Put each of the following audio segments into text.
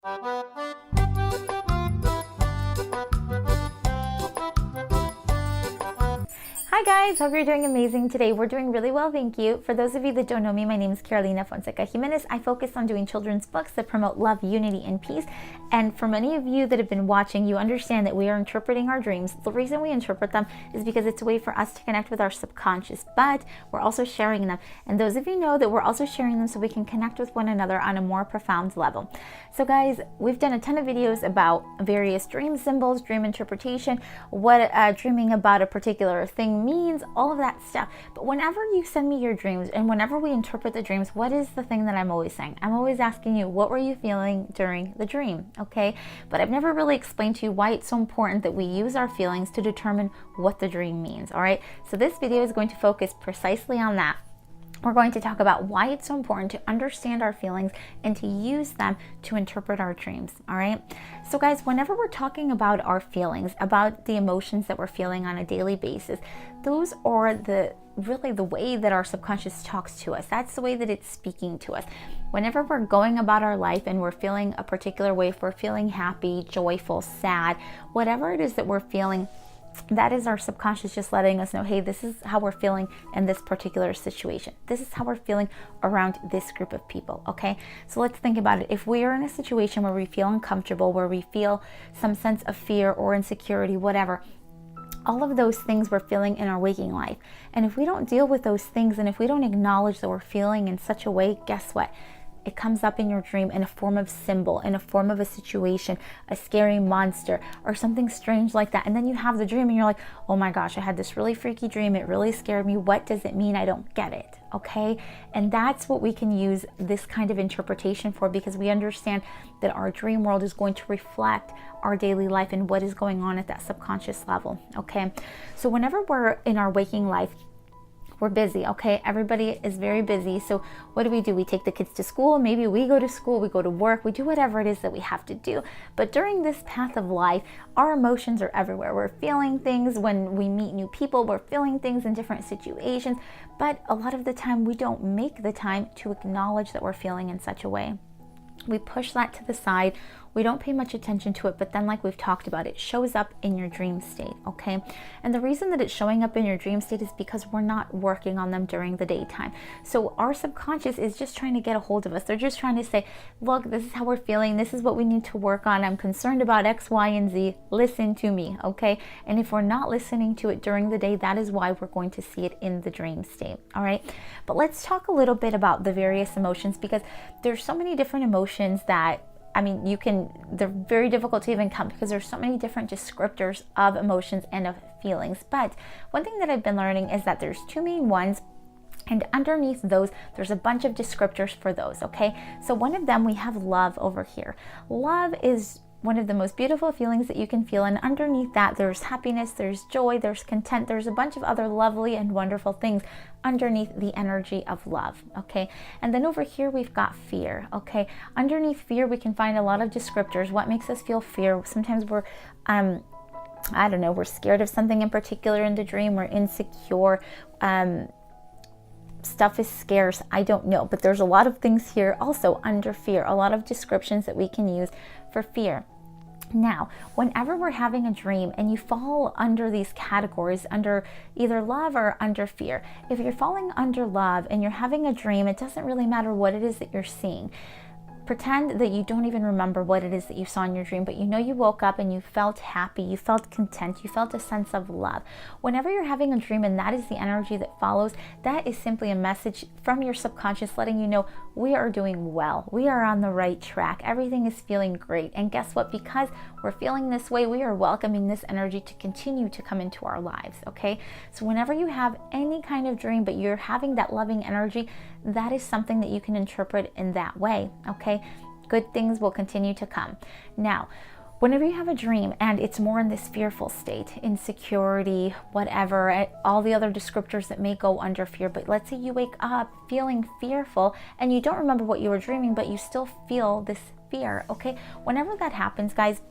Hi guys, hope you're doing amazing today. We're doing really well, thank you. For those of you that don't know me, my name is Carolina Fonseca Jimenez. I focus on doing children's books that promote love, unity, and peace. And for many of you that have been watching, you understand that we are interpreting our dreams. The reason we interpret them is because it's a way for us to connect with our subconscious, but we're also sharing them. And those of you know that we're also sharing them so we can connect with one another on a more profound level. So guys, we've done a ton of videos about various dream symbols, dream interpretation, what dreaming about a particular thing means, all of that stuff. But whenever you send me your dreams and whenever we interpret the dreams, what is the thing that I'm always saying? I'm always asking you, what were you feeling during the dream? Okay, but I've never really explained to you why it's so important that we use our feelings to determine what the dream means. All right, so this video is going to focus precisely on that. We're going to talk about why it's so important to understand our feelings and to use them to interpret our dreams, all right? So guys, whenever we're talking about our feelings, about the emotions that we're feeling on a daily basis, those are really the way that our subconscious talks to us. That's the way that it's speaking to us. Whenever we're going about our life and we're feeling a particular way, if we're feeling happy, joyful, sad, whatever it is that we're feeling, that is our subconscious just letting us know, hey, this is how we're feeling in this particular situation. This is how we're feeling around this group of people, okay? So let's think about it. If we are in a situation where we feel uncomfortable, where we feel some sense of fear or insecurity, whatever, all of those things we're feeling in our waking life. And if we don't deal with those things, and if we don't acknowledge that we're feeling in such a way, guess what? It comes up in your dream in a form of symbol, in a form of a situation, a scary monster, or something strange like that. And then you have the dream and you're like, oh my gosh, I had this really freaky dream. It really scared me. What does it mean? I don't get it. Okay? And that's what we can use this kind of interpretation for, because we understand that our dream world is going to reflect our daily life and what is going on at that subconscious level. Okay? So whenever we're in our waking life, we're busy, okay? Everybody is very busy. So what do? We take the kids to school. Maybe we go to school, we go to work, we do whatever it is that we have to do. But during this path of life, our emotions are everywhere. We're feeling things when we meet new people. We're feeling things in different situations. But a lot of the time, we don't make the time to acknowledge that we're feeling in such a way. We push that to the side. We don't pay much attention to it, but then like we've talked about, it shows up in your dream state, okay? And the reason that it's showing up in your dream state is because we're not working on them during the daytime. So our subconscious is just trying to get a hold of us. They're just trying to say, look, this is how we're feeling. This is what we need to work on. I'm concerned about X, Y, and Z. Listen to me, okay? And if we're not listening to it during the day, that is why we're going to see it in the dream state, all right? But let's talk a little bit about the various emotions, because there's so many different emotions that they're very difficult to even count because there's so many different descriptors of emotions and of feelings. But one thing that I've been learning is that there's two main ones, and underneath those, there's a bunch of descriptors for those, okay? So one of them, we have love over here. Love is one of the most beautiful feelings that you can feel, and underneath that there's happiness, there's joy, there's content, there's a bunch of other lovely and wonderful things underneath the energy of love, okay? And then over here we've got fear, okay? Underneath fear we can find a lot of descriptors. What makes us feel fear? Sometimes we're we're scared of something in particular in the dream, we're insecure, stuff is scarce, I don't know, but there's a lot of things here also under fear, a lot of descriptions that we can use for fear. Now, whenever we're having a dream and you fall under these categories, under either love or under fear, if you're falling under love and you're having a dream, it doesn't really matter what it is that you're seeing. Pretend that you don't even remember what it is that you saw in your dream, but you know you woke up and you felt happy, you felt content, you felt a sense of love. Whenever you're having a dream and that is the energy that follows, that is simply a message from your subconscious letting you know we are doing well, we are on the right track, everything is feeling great. And guess what? Because we're feeling this way, we are welcoming this energy to continue to come into our lives, okay? So whenever you have any kind of dream, but you're having that loving energy, that is something that you can interpret in that way, okay? Good things will continue to come. Now, whenever you have a dream and it's more in this fearful state, insecurity, whatever, all the other descriptors that may go under fear, but let's say you wake up feeling fearful and you don't remember what you were dreaming, but you still feel this fear, okay? Whenever that happens, guys,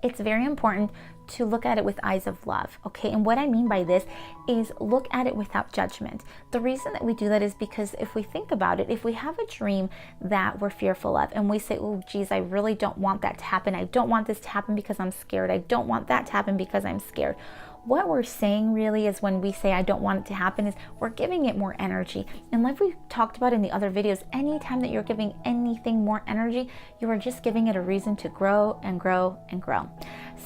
it's very important to look at it with eyes of love, okay? And what I mean by this is look at it without judgment. The reason that we do that is because if we think about it, if we have a dream that we're fearful of and we say, oh geez, I really don't want that to happen. I don't want this to happen because I'm scared. I don't want that to happen because I'm scared. What we're saying really is when we say I don't want it to happen is we're giving it more energy. And like we talked about in the other videos, anytime that you're giving anything more energy, you are just giving it a reason to grow and grow and grow.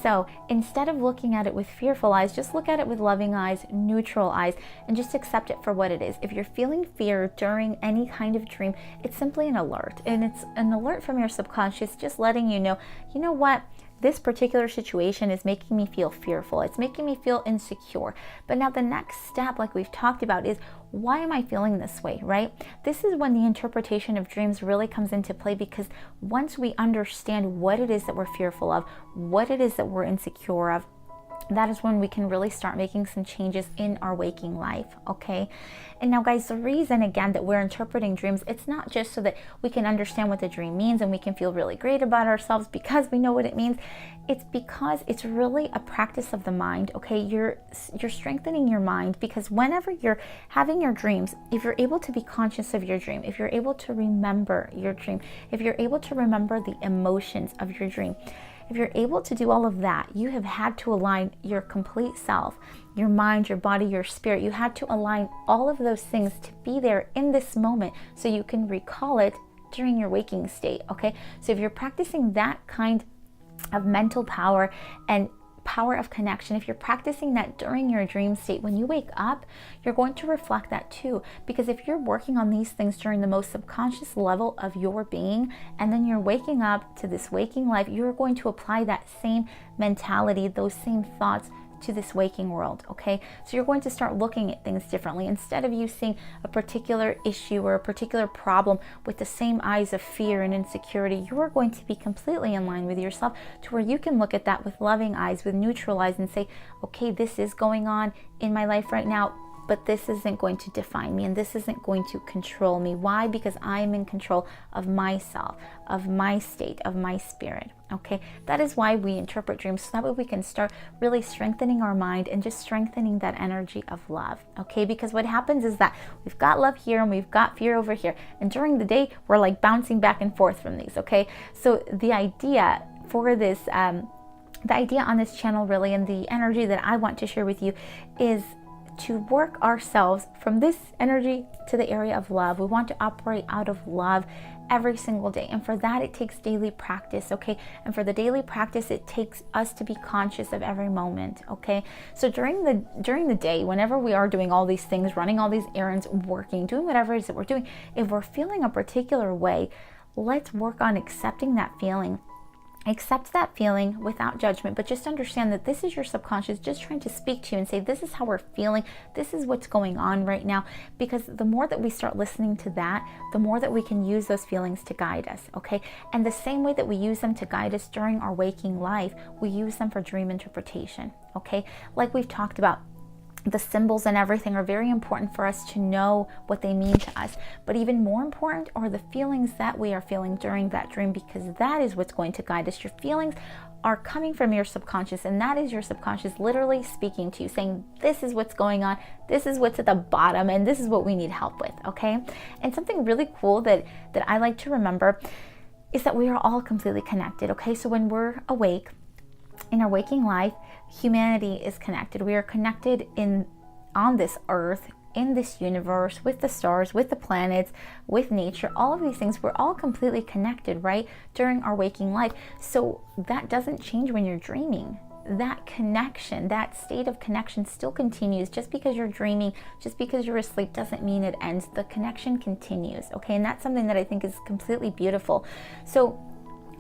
So instead of looking at it with fearful eyes, just look at it with loving eyes, neutral eyes, and just accept it for what it is. If you're feeling fear during any kind of dream, it's simply an alert. And it's an alert from your subconscious just letting you know what? This particular situation is making me feel fearful. It's making me feel insecure. But now the next step, like we've talked about, is why am I feeling this way, right? This is when the interpretation of dreams really comes into play, because once we understand what it is that we're fearful of, what it is that we're insecure of, that is when we can really start making some changes in our waking life, okay? And now guys, the reason again that we're interpreting dreams, it's not just so that we can understand what the dream means and we can feel really great about ourselves because we know what it means. It's because it's really a practice of the mind, okay? You're strengthening your mind, because whenever you're having your dreams, if you're able to be conscious of your dream, if you're able to remember your dream, if you're able to remember the emotions of your dream, if you're able to do all of that, you have had to align your complete self, your mind, your body, your spirit. You had to align all of those things to be there in this moment so you can recall it during your waking state, okay? So if you're practicing that kind of mental power and power of connection, if you're practicing that during your dream state, when you wake up, you're going to reflect that too. Because if you're working on these things during the most subconscious level of your being, and then you're waking up to this waking life, you're going to apply that same mentality, those same thoughts to this waking world, okay? So you're going to start looking at things differently. Instead of you seeing a particular issue or a particular problem with the same eyes of fear and insecurity, you are going to be completely in line with yourself to where you can look at that with loving eyes, with neutral eyes, and say, okay, this is going on in my life right now, but this isn't going to define me and this isn't going to control me. Why? Because I'm in control of myself, of my state, of my spirit. Okay, that is why we interpret dreams, so that way we can start really strengthening our mind and just strengthening that energy of love. Okay, because what happens is that we've got love here and we've got fear over here, and during the day we're like bouncing back and forth from these. Okay, so the idea for this the idea on this channel really, and the energy that I want to share with you, is to work ourselves from this energy to the area of love. We want to operate out of love every single day, and for that it takes daily practice, okay? And for the daily practice, it takes us to be conscious of every moment, okay? So during the day, whenever we are doing all these things, running all these errands, working, doing whatever it is that we're doing, if we're feeling a particular way, let's work on accepting that feeling. Accept that feeling without judgment, but just understand that this is your subconscious just trying to speak to you and say, this is how we're feeling, this is what's going on right now. Because the more that we start listening to that, the more that we can use those feelings to guide us, okay? And the same way that we use them to guide us during our waking life, we use them for dream interpretation, okay? Like we've talked about, the symbols and everything are very important for us to know what they mean to us. But even more important are the feelings that we are feeling during that dream, because that is what's going to guide us. Your feelings are coming from your subconscious, and that is your subconscious literally speaking to you, saying, this is what's going on, this is what's at the bottom, and this is what we need help with, okay? And something really cool that I like to remember is that we are all completely connected, okay? So when we're awake, in our waking life, humanity is connected. We are connected on this earth, in this universe, with the stars, with the planets, with nature, all of these things. We're all completely connected, right? During our waking life. So that doesn't change when you're dreaming. That connection, that state of connection still continues. Just because you're dreaming, just because you're asleep, doesn't mean it ends. The connection continues, okay? And that's something that I think is completely beautiful. So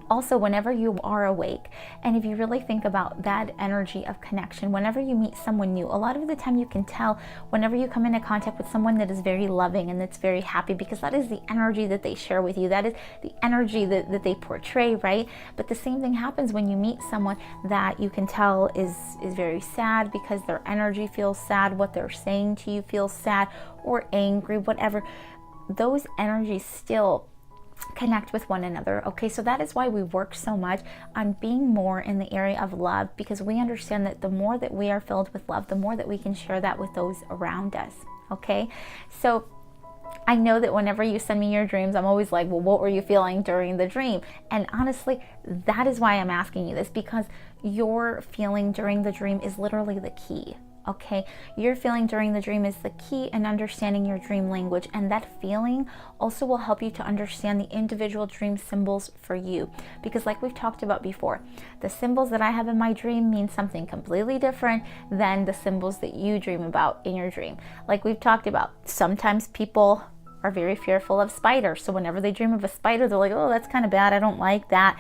also, whenever you are awake, and if you really think about that energy of connection, whenever you meet someone new, a lot of the time you can tell whenever you come into contact with someone that is very loving and that's very happy, because that is the energy that they share with you. That is the energy that they portray, right? But the same thing happens when you meet someone that you can tell is very sad, because their energy feels sad, what they're saying to you feels sad or angry, whatever. Those energies still connect with one another. Okay, so that is why we work so much on being more in the area of love, because we understand that the more that we are filled with love, the more that we can share that with those around us. Okay, so I know that whenever you send me your dreams, I'm always like, well, what were you feeling during the dream? And honestly, that is why I'm asking you this, because your feeling during the dream is literally the key. Okay, your feeling during the dream is the key in understanding your dream language, and that feeling also will help you to understand the individual dream symbols for you, because like we've talked about before, the symbols that I have in my dream mean something completely different than the symbols that you dream about in your dream. Like we've talked about, sometimes people are very fearful of spiders, so whenever they dream of a spider, they're like, oh, that's kind of bad, I don't like that,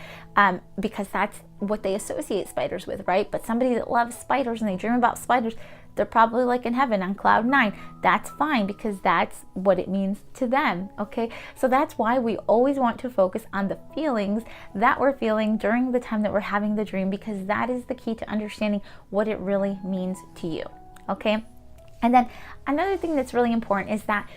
because that's what they associate spiders with, right? But somebody that loves spiders and they dream about spiders, they're probably like in heaven on cloud 9. That's fine, because that's what it means to them. Okay, so that's why we always want to focus on the feelings that we're feeling during the time that we're having the dream, because that is the key to understanding what it really means to you. Okay, and then another thing that's really important is that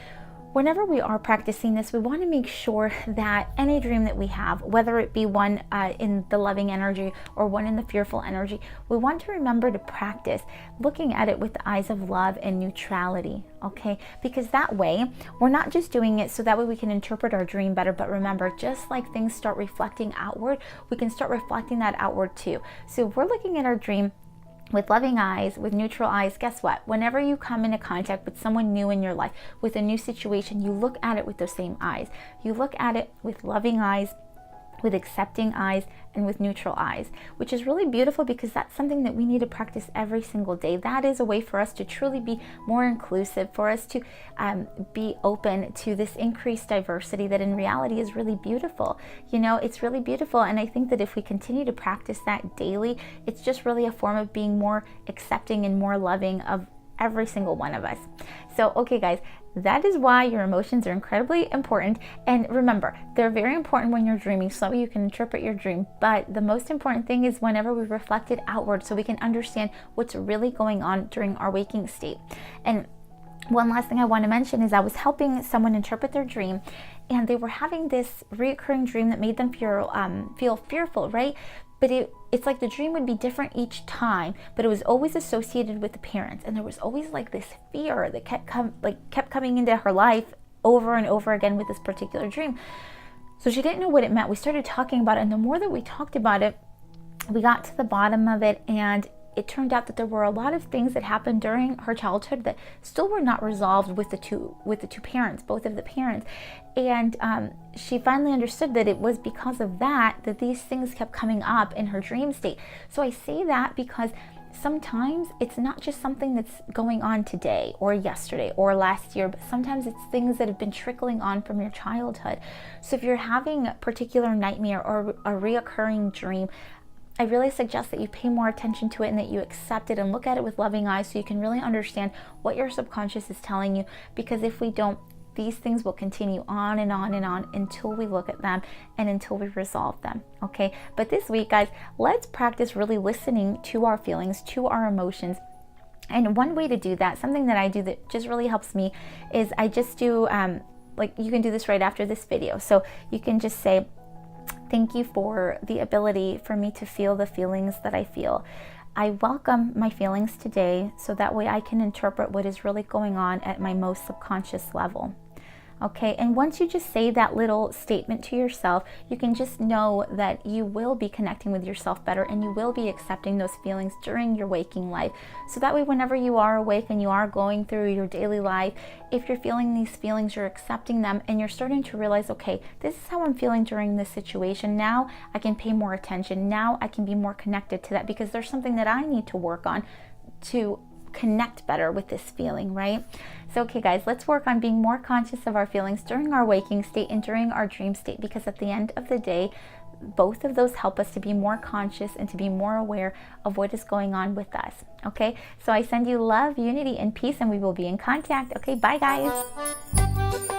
whenever we are practicing this, we want to make sure that any dream that we have, whether it be one in the loving energy or one in the fearful energy, we want to remember to practice looking at it with the eyes of love and neutrality, okay? Because that way, we're not just doing it so that way we can interpret our dream better, but remember, just like things start reflecting outward, we can start reflecting that outward too. So if we're looking at our dream with loving eyes, with neutral eyes, guess what? Whenever you come into contact with someone new in your life, with a new situation, you look at it with those same eyes. You look at it with loving eyes, with accepting eyes, and with neutral eyes, which is really beautiful, because that's something that we need to practice every single day. That is a way for us to truly be more inclusive, for us to be open to this increased diversity that in reality is really beautiful. You know, it's really beautiful, and I think that if we continue to practice that daily, it's just really a form of being more accepting and more loving of every single one of us. So, okay guys, that is why your emotions are incredibly important. And remember, they're very important when you're dreaming, so that way you can interpret your dream. But the most important thing is whenever we reflect it outward, so we can understand what's really going on during our waking state. And one last thing I want to mention is I was helping someone interpret their dream, and they were having this reoccurring dream that made them feel fearful, right? But it's like the dream would be different each time, but it was always associated with the parents, and there was always like this fear that kept coming into her life over and over again with this particular dream. So she didn't know what it meant. We started talking about it, and the more that we talked about it, we got to the bottom of it, and it turned out that there were a lot of things that happened during her childhood that still were not resolved with the two parents, both of the parents. And she finally understood that it was because of that these things kept coming up in her dream state. So I say that because sometimes it's not just something that's going on today or yesterday or last year, but sometimes it's things that have been trickling on from your childhood. So if you're having a particular nightmare or a reoccurring dream, I really suggest that you pay more attention to it and that you accept it and look at it with loving eyes, so you can really understand what your subconscious is telling you. Because if we don't, these things will continue on and on and on until we look at them and until we resolve them, okay? But this week, guys, let's practice really listening to our feelings, to our emotions. And one way to do that, something that I do that just really helps me, is I just do, like you can do this right after this video. So you can just say, thank you for the ability for me to feel the feelings that I feel. I welcome my feelings today, so that way I can interpret what is really going on at my most subconscious level. Okay, and once you just say that little statement to yourself, you can just know that you will be connecting with yourself better, and you will be accepting those feelings during your waking life. So that way, whenever you are awake and you are going through your daily life, if you're feeling these feelings, you're accepting them, and you're starting to realize, okay, this is how I'm feeling during this situation. Now I can pay more attention. Now I can be more connected to that, because there's something that I need to work on to connect better with this feeling, right? So, okay guys, let's work on being more conscious of our feelings during our waking state and during our dream state, because at the end of the day, both of those help us to be more conscious and to be more aware of what is going on with us. Okay, so I send you love, unity, and peace, and we will be in contact. Okay, bye guys.